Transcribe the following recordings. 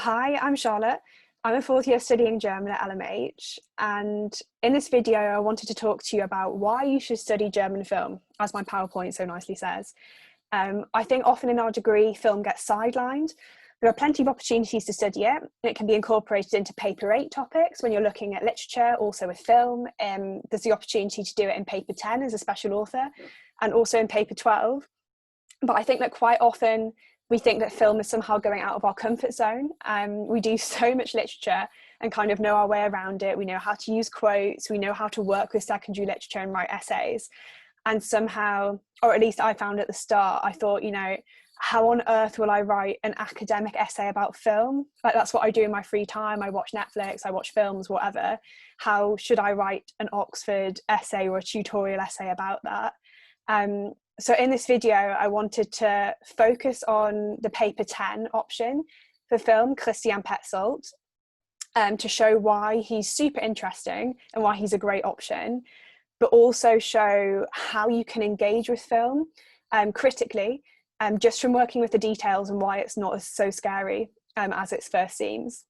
Hi, I'm Charlotte. I'm a fourth year studying German at LMH, and in this video I wanted to talk to you about why you should study German film, as my PowerPoint so nicely says. I think often in our degree film gets sidelined. There are plenty of opportunities to study it. It can be incorporated into paper 8 topics when you're looking at literature, also with film. There's the opportunity to do it in paper 10 as a special author, and also in paper 12. But I think that quite often we think that film is somehow going out of our comfort zone. We do so much literature and kind of know our way around it. We know how to use quotes, we know how to work with secondary literature and write essays. And somehow, or at least I found at the start, I thought, how on earth will I write an academic essay about film? Like, that's what I do in my free time. I watch Netflix, I watch films, whatever. How should I write an Oxford essay or a tutorial essay about that? So in this video, I wanted to focus on the paper 10 option for film, Christian Petzold, to show why he's super interesting and why he's a great option, but also show how you can engage with film critically, just from working with the details and why it's not so scary as it first seems.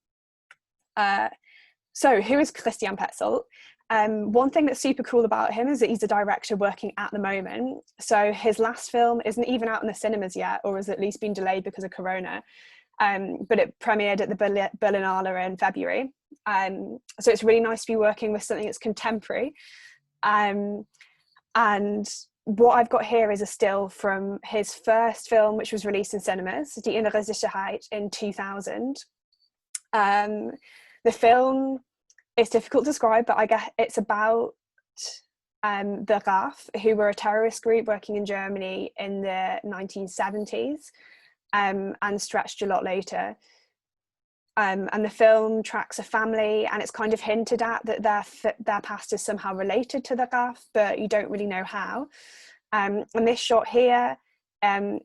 So who is Christian Petzold? One thing that's super cool about him is that he's a director working at the moment. So his last film isn't even out in the cinemas yet, or has at least been delayed because of Corona. But it premiered at the Berlinale in February. So it's really nice to be working with something that's contemporary. And what I've got here is a still from his first film, which was released in cinemas, Die innere Sicherheit, in 2000. The film, it's difficult to describe, but I guess it's about the RAF, who were a terrorist group working in Germany in the 1970s and stretched a lot later. And the film tracks a family, and it's kind of hinted at that their past is somehow related to the RAF, but you don't really know how. And this shot here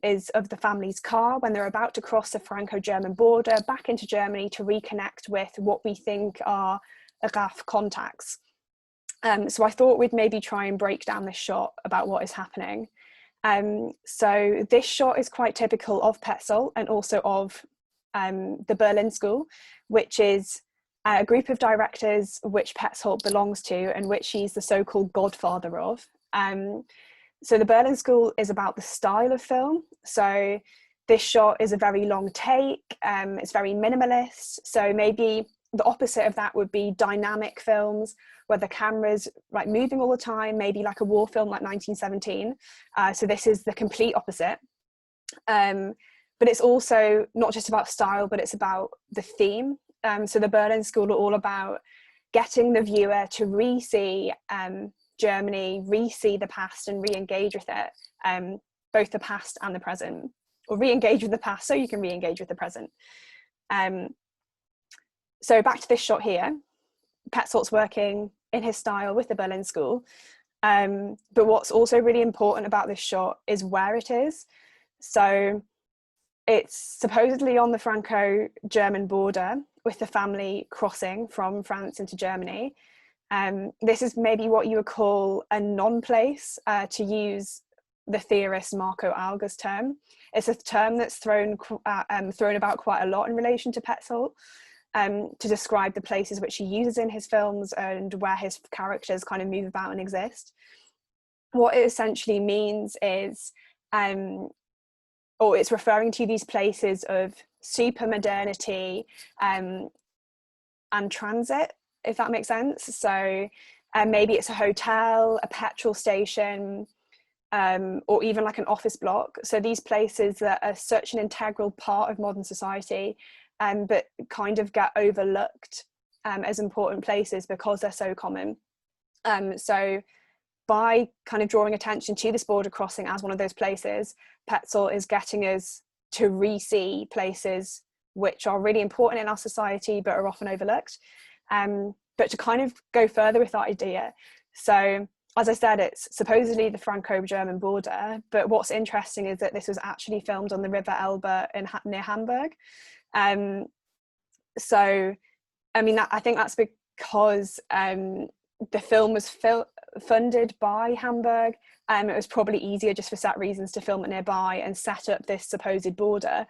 is of the family's car when they're about to cross the Franco-German border back into Germany to reconnect with what we think are RAF contacts. So I thought we'd maybe try and break down this shot about what is happening. So this shot is quite typical of Petzold and also of the Berlin School, which is a group of directors which Petzold belongs to and which he's the so-called godfather of. So the Berlin School is about the style of film. So this shot is a very long take, it's very minimalist. So maybe the opposite of that would be dynamic films where the camera's like moving all the time, maybe like a war film like 1917. So this is the complete opposite. But it's also not just about style, but it's about the theme. So the Berlin School are all about getting the viewer to re-see Germany, re-see the past and re-engage with it, both the past and the present, or re-engage with the past so you can re-engage with the present. So back to this shot here, Petzold's working in his style with the Berlin School. But what's also really important about this shot is where it is. So it's supposedly on the Franco-German border with the family crossing from France into Germany. This is maybe what you would call a non-place, to use the theorist Marco Alga's term. It's a term that's thrown about quite a lot in relation to Petzold, to describe the places which he uses in his films and where his characters kind of move about and exist. What it essentially means is, or it's referring to these places of super modernity and transit, if that makes sense. So maybe it's a hotel, a petrol station, or even like an office block. So these places that are such an integral part of modern society, but kind of get overlooked as important places because they're so common. So by kind of drawing attention to this border crossing as one of those places, Petzold is getting us to re-see places which are really important in our society but are often overlooked. But to kind of go further with that idea, so as I said, it's supposedly the Franco-German border, but what's interesting is that this was actually filmed on the River Elbe near Hamburg. So, I mean, I think that's because the film was funded by Hamburg. It was probably easier just for set reasons to film it nearby and set up this supposed border.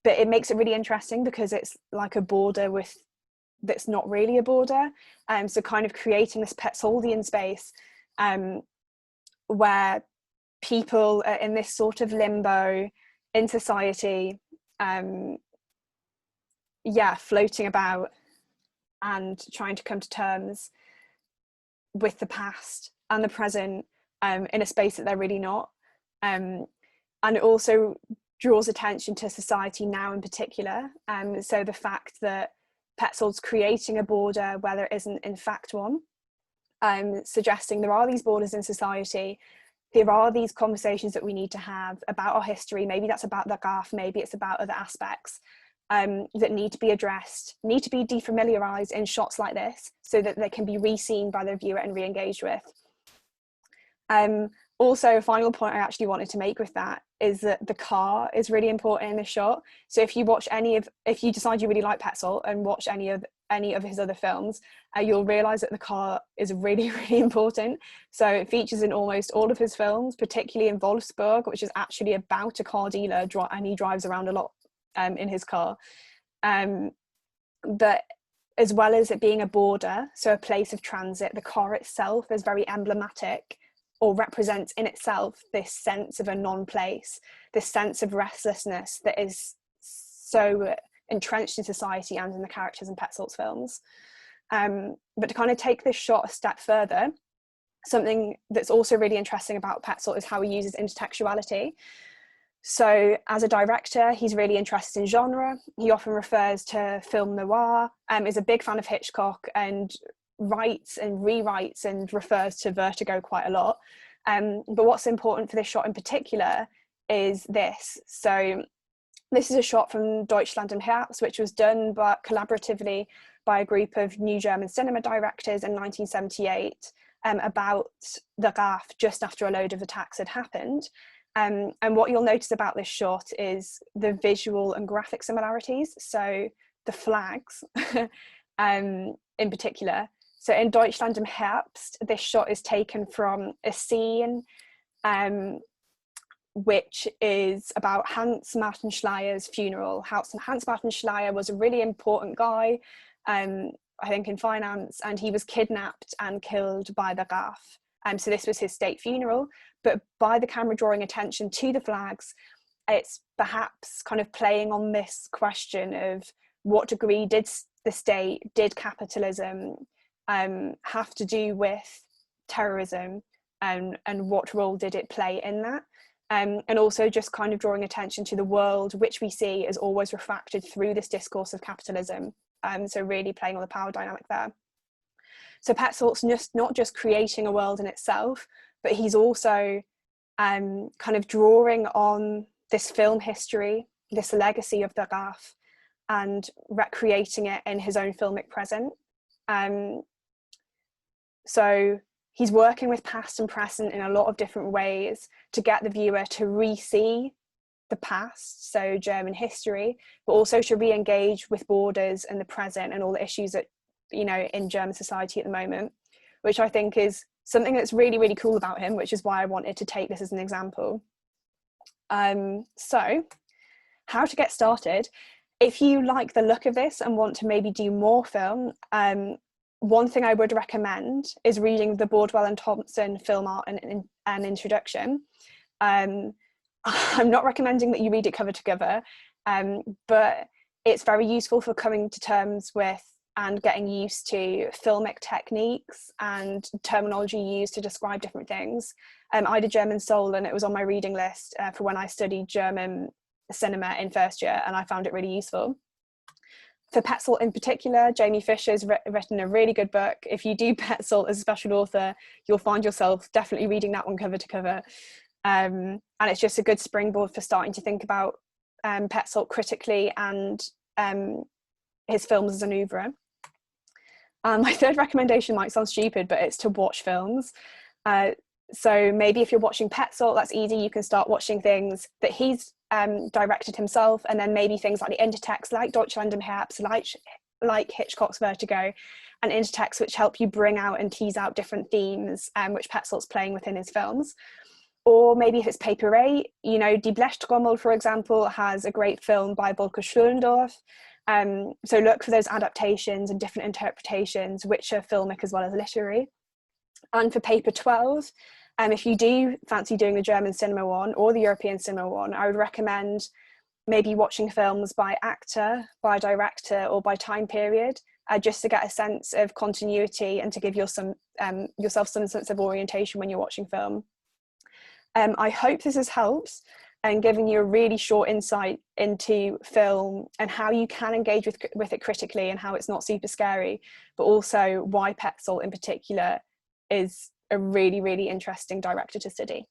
but it makes it really interesting because it's like a border with that's not really a border. So kind of creating this Petzoldian space where people are in this sort of limbo in society, floating about and trying to come to terms with the past and the present in a space that they're really not. And it also draws attention to society now in particular. So the fact that Petzold's creating a border where there isn't in fact one, suggesting there are these borders in society, there are these conversations that we need to have about our history. Maybe that's about the Gaf, maybe it's about other aspects that need to be addressed, need to be defamiliarized in shots like this so that they can be re-seen by the viewer and re-engaged with. Also, a final point I actually wanted to make with that is that the car is really important in this shot. So if you decide you really like Petzold and watch any of his other films, you'll realize that the car is really, really important. So it features in almost all of his films, particularly in Wolfsburg, which is actually about a car dealer, and he drives around a lot in his car. But as well as it being a border, so a place of transit, the car itself is very emblematic, or represents in itself this sense of a non-place, this sense of restlessness that is so entrenched in society and in the characters in Petzold's films. But to kind of take this shot a step further, something that's also really interesting about Petzold is how he uses intertextuality. So as a director, he's really interested in genre. He often refers to film noir, is a big fan of Hitchcock, and writes and rewrites and refers to Vertigo quite a lot. But what's important for this shot in particular is this. So this is a shot from Deutschland im Herbst, which was done collaboratively by a group of new German cinema directors in 1978 about the RAF just after a load of attacks had happened. And what you'll notice about this shot is the visual and graphic similarities. So the flags in particular. So in Deutschland im Herbst, this shot is taken from a scene which is about Hans Martin Schleyer's funeral. Hans Martin Schleyer was a really important guy, I think in finance, and he was kidnapped and killed by the RAF. So this was his state funeral, but by the camera drawing attention to the flags, it's perhaps kind of playing on this question of what degree did the state, did capitalism have to do with terrorism, and what role did it play in that? And also just kind of drawing attention to the world which we see is always refracted through this discourse of capitalism. So really playing on the power dynamic there. So Petzold's not just creating a world in itself, but he's also kind of drawing on this film history, this legacy of the RAF, and recreating it in his own filmic present. So he's working with past and present in a lot of different ways to get the viewer to re-see the past, so German history, but also to re-engage with borders and the present and all the issues that, in German society at the moment, which I think is something that's really, really cool about him, which is why I wanted to take this as an example. So how to get started. If you like the look of this and want to maybe do more film, one thing I would recommend is reading the Bordwell and Thompson Film Art and Introduction. I'm not recommending that you read it cover to cover, but it's very useful for coming to terms with and getting used to filmic techniques and terminology used to describe different things. I did German Soul, and it was on my reading list for when I studied German cinema in first year, and I found it really useful. For Petzold in particular, Jamie Fisher's written a really good book. If you do Petzold as a special author, you'll find yourself definitely reading that one cover to cover. And it's just a good springboard for starting to think about Petzold critically and his films as an oeuvre. My third recommendation might sound stupid, but it's to watch films. So maybe if you're watching Petzold, that's easy. You can start watching things that he's directed himself, and then maybe things like the intertext, like Deutschland im Herbst, like Hitchcock's Vertigo, and intertext which help you bring out and tease out different themes which Petzold's playing within his films. Or maybe if it's paper 8, you know, Die Blechtrommel, for example, has a great film by Volker Schlöndorff. So look for those adaptations and different interpretations, which are filmic as well as literary. And for paper 12, if you do fancy doing the German cinema one or the European cinema one, I would recommend maybe watching films by actor, by director, or by time period, just to get a sense of continuity and to give yourself some sense of orientation when you're watching film. I hope this has helped and given you a really short insight into film and how you can engage with it critically, and how it's not super scary, but also why Petzold in particular is a really, really interesting director to study.